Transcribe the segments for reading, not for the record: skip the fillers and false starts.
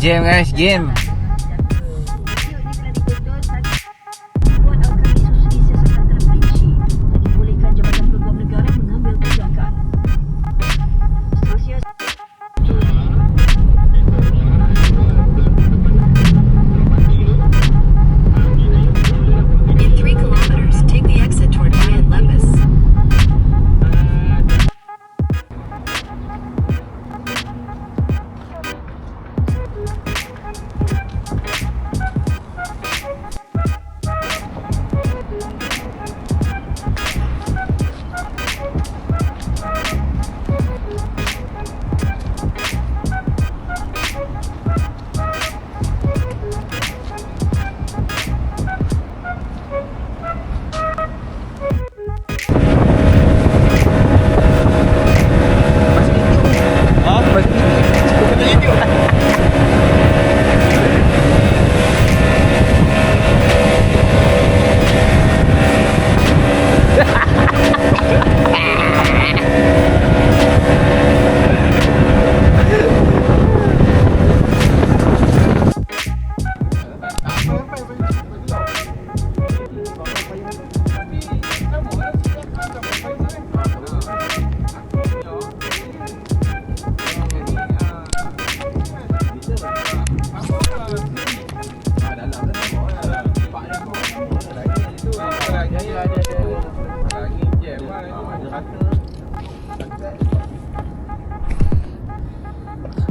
Game guys, game.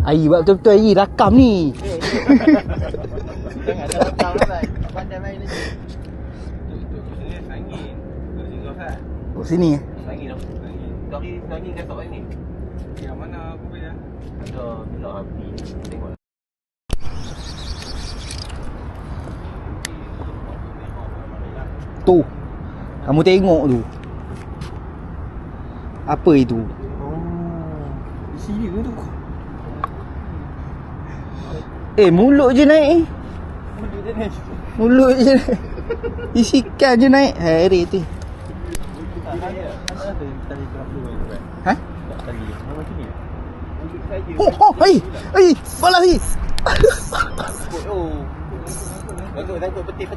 Ai buat betul-betul Ai rakam ni. Jangan ada rakam lah. Pandai main lagi. Sini sangin. Oh sini eh. Sangin tau. Dari sangin kat tok ni. Yang mana aku punya? Ada bila api. Tengok. Tu. Kamu tengok tu. Apa itu? Di sini ke tu? Mulut je naik. Mulut je naik. Mulut je naik. Isikan je naik. Hari tu. Ha? Oh, ai. Balas ni. Oh. Tangkut petik.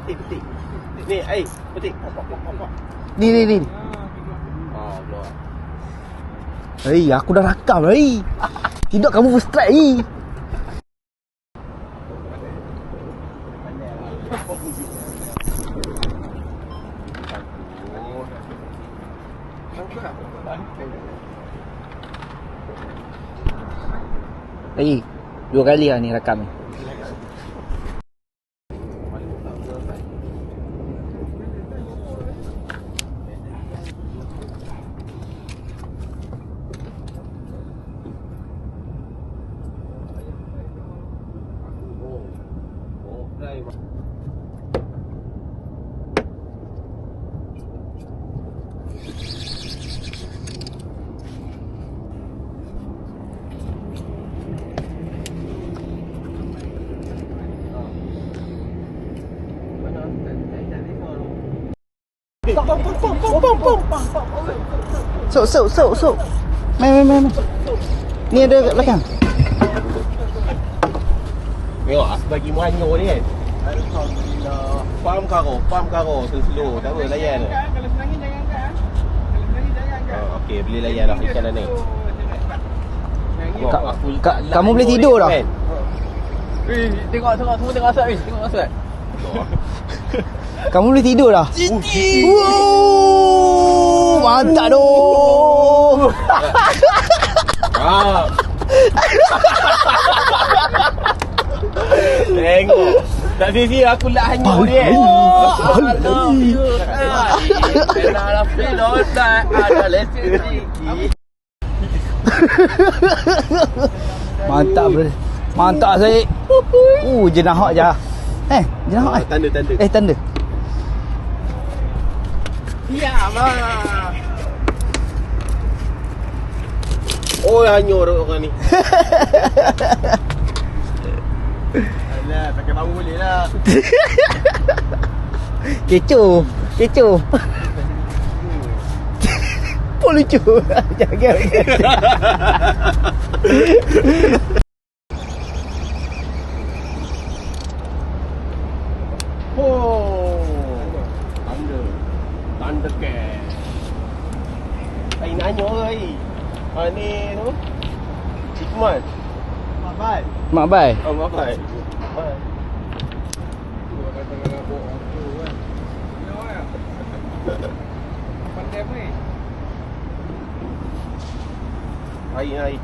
Ni, petik. Ni. Ah, keluar. Aku dah rakam Tidak kamu first strike dua kali lah ni rakam ni. So. Main. Ni ada kat belakang. Tengok, aku bagi muanyo ni kan. Pam karo slow. Tak apa, layan. Kalau senangin jangan angkat. Okey, boleh layan dah ikan dah ni. Kamu boleh tidur dah. Tengok semua tengok asap ni. Tengok asap. Kamu boleh tidur dah. Mantap doh. Tengok. Tak sisi aku nak hanyut dia. Dah feel otak. Ada lesen sikit. Mantap bro. Mantap Syed. Jenah hak je. Jenah hak. Tanda. Tanda. Ya, mah. Oh, hanyut orang ni. Alah, pakai bau boleh lah. Kecoh. Pun lucu. Jangan. bai. Mak bai. Oh, mak bai. Hai.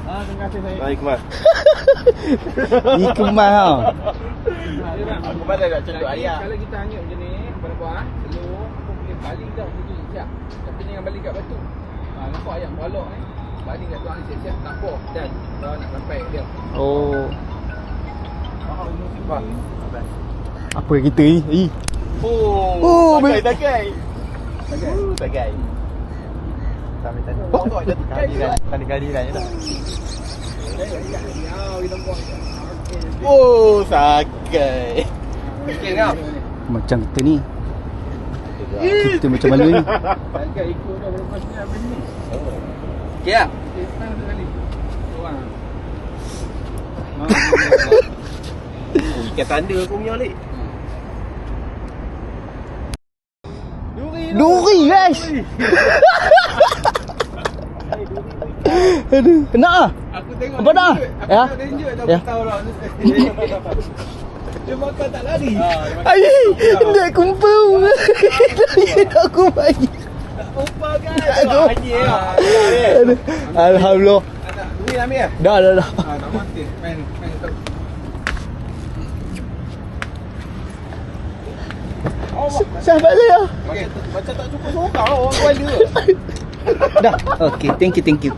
Terima kasih saya. Baik, Mak. Ni kemas tau. Aku pandai nak celup ayam. Kalau kita hanyut macam ni, buah telur, aku boleh baling tau duduk siap. Tapi ni yang baling kat batu. Nampak ayam balok ni. Baling kat tuang ni siap-siap tampur dan kalau nak sampai dia. Oh. Bang. Apa kita ni? Oh, baik. tagai. Tagai. Sampai tadi. Kali-kali dah. Oh, sagai. Okey kau. Macam kita ni. Kita macam mana ni? Agak ikut dah lepas ni habis ni. Okey ah. Okey, setang sekali. Orang. Ikan tanda aku punya Lik. Duri guys. Aduh, nak ah? Aku tengok Apa dah? Aku Ya? tengok danger dah Ya. tahu lah. Dia makan tak lari. Ai, dia confirm. Dia aku bagi. Upah kan. Aduh. Aduh. Alhamdulillah. Ni ambil ah. Dah. Tak mati. Main tak. Sahabat saya. Macam tak cukup seorang orang kuala. Dah. Okey, thank you.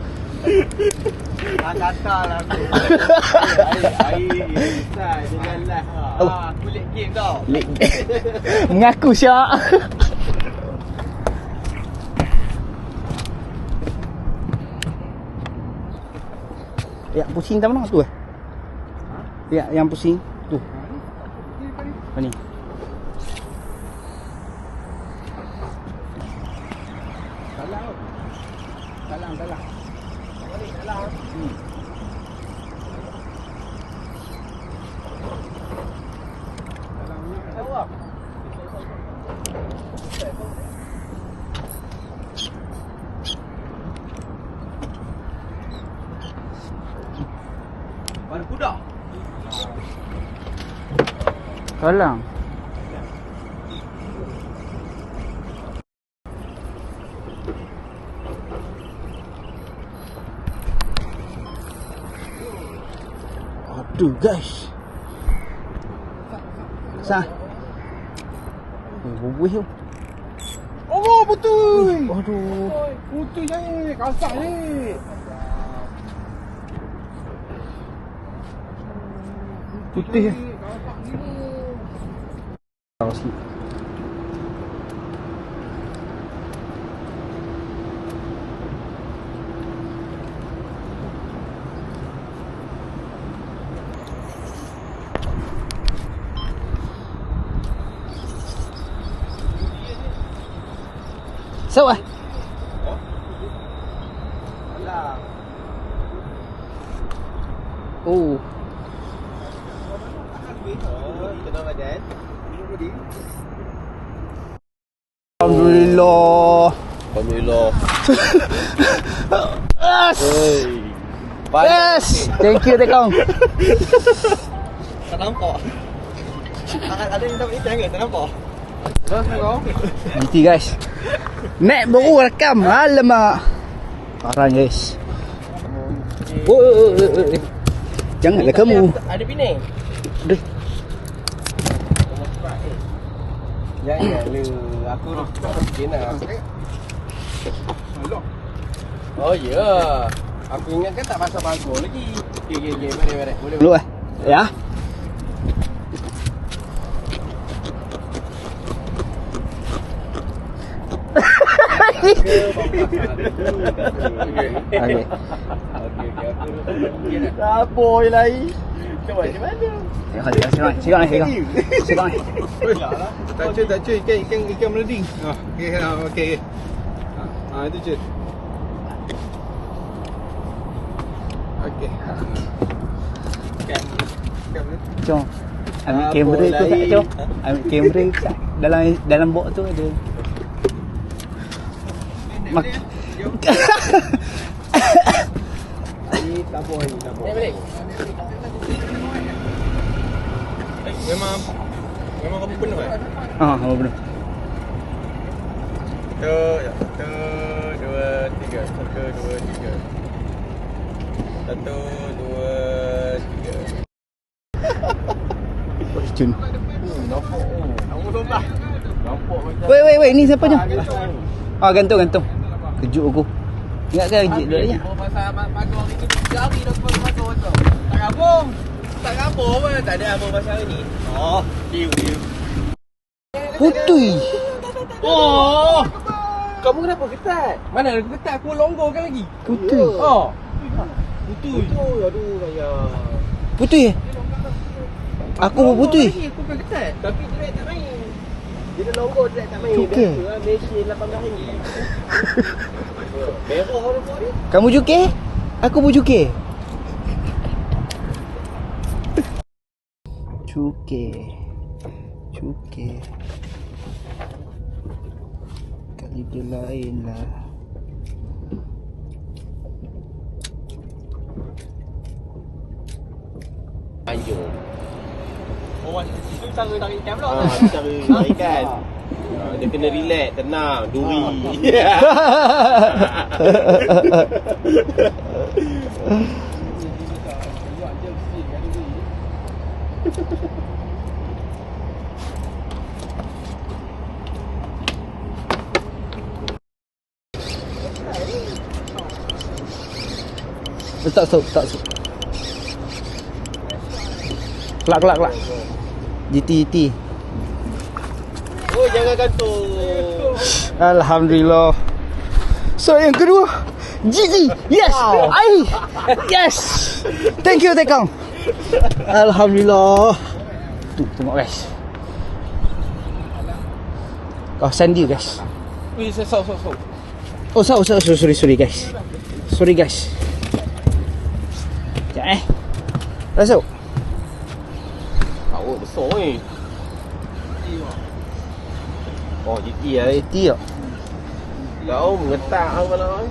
Kata lah aku. Air besar dengan lah. Kulit game tau. Mengaku syak. Yang pusing tak mana tu Ya, yang pusing tu. Apa ni? Salam. Pada kuda. Salam. Aduh guys. Sah. Bubuh tu. Oh, betul. Aduh. Putih ni, kasar ni. Putih. Kasar ni. Tahu sikit. Sawa. Alah. Oh. Kenal badan. Alhamdulillah. Alhamdulillah. Yes. Hey. Yes. Thank you Tekong. Tak nampak. Ada yang dapat ikan ke? Tak nampak. Dah kau. Nanti guys. Nek baru rekam. Alamak. Parah guys. Oh. Janganlah kamu. Ada pining. Aduh. Jangan lu. Aku kena. Alah. Oh ya. Yeah. Aku ingatkan tak pasal bangkok lagi. Okey. Mari. Boleh. Dulu ya. Okey. Apa lagi? Cuba macam mana? Sigang. Tak cuy, ikan meleding. Okey. Itu cuy. Okey. Ikan meleding. Jom. Ambil kamera tu tak jom. Ambil kamera dalam box tu ada. Naik balik. Memang kamu penuh kan? Apa benar? Satu, dua, tiga. Satu, dua, tiga. Satu, dua, tiga. Cun. Nampak. Kamu sombah. Nampak macam. Wait, ni siapa ni? Gantung. Kejut aku. Ingatkan rejit dia ni. Pasal pagi hari ni jari dah kau masuk tu. Tak gabung. Tak gabung apa? Tak ada apa pasal ni. Oh, deal. Putui. Oh. Kamu kenapa ketat? Mana ada ketat? Aku longgarkan lagi. Putui. Oh. Putui. Aduh, ayah. Putui. Aku pun putui. Aku kan ketat. Tapi direct tak main. Dia dah longgar direct tak main. Cukai. Biasa lah Malaysia 18 hari. Merah orang ni. Kamu juke? Aku pun juke. Cuke. Kali dia lain lah. Anjur. Oh, itu cara tarik ikan pula. Cara tarik ikan. Dia kena relax, tenang, duri. Tak stop. Kelak. GT. Oh, jangan gantung. Alhamdulillah. So yang kedua, GG. Yes. Yes. Thank you Tekang. Alhamdulillah. Tu tengok guys. Sandi guys. Wih, so. Oh, sorry guys. Sorry guys. Sekejap Masuk. Awak besar ni. Oh, GT lah. GT tak? Kau mengetak apa lah.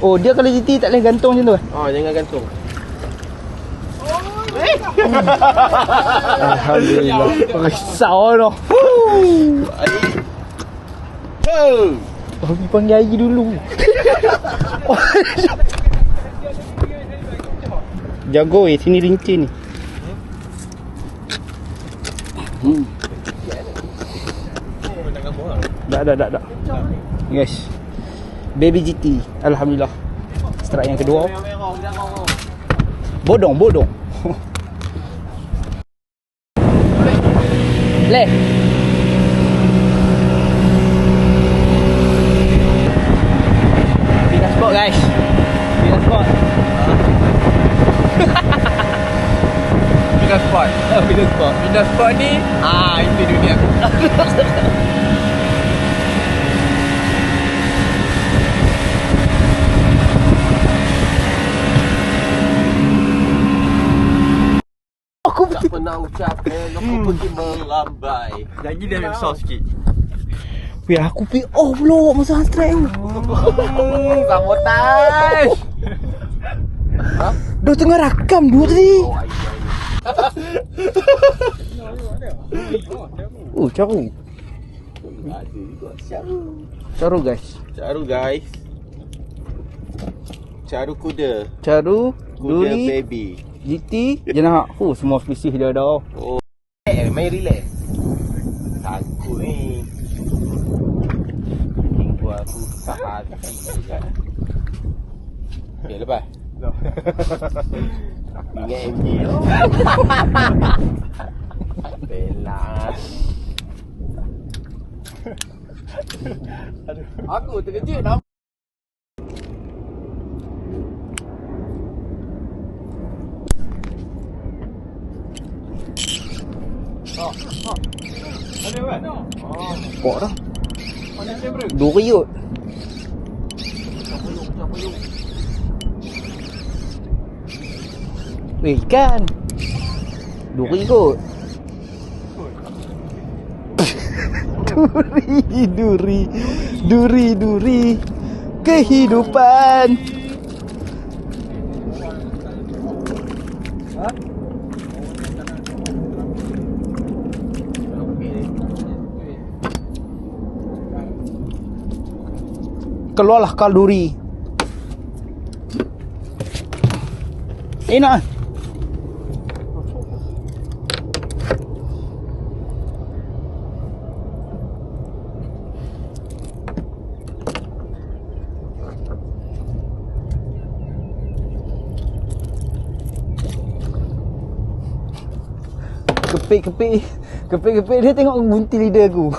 Oh, dia kalau GT tak boleh gantung macam tu Jangan gantung. Alhamdulillah. Risau tu. Pergi panggil air dulu. Jago sini rinci ni. Tak. Guys. Baby GT. Alhamdulillah. Strike yang kedua. Bodong. Le. Bina spot guys. Bina spot. Pindah spot ni. Itu dunia aku. Tak pernah ucap aku pergi melambai. Lagi dia ambil besar sikit. Weh, aku pergi off pula masa strike tu. Sabotage. Dah tengah rakam dua tadi. Oh, caru. Caru guys. Caru kuda. Caru, Kuda duri, baby. GT, jenah. Semua spesies dia dah. Oh. Main relax. Takut ni. Minggu aku tak hati juga. Okay, lepas. Ingat MG tu. Belas. Aku terkejut dah. Ada kan? Pok dah. Mana kamera? Duri kot. Weh, ikan. Duri kot. Duri-duri kehidupan. Keluarlah kalori. Enak. Kepik-kepik dia tengok gunting lidah aku.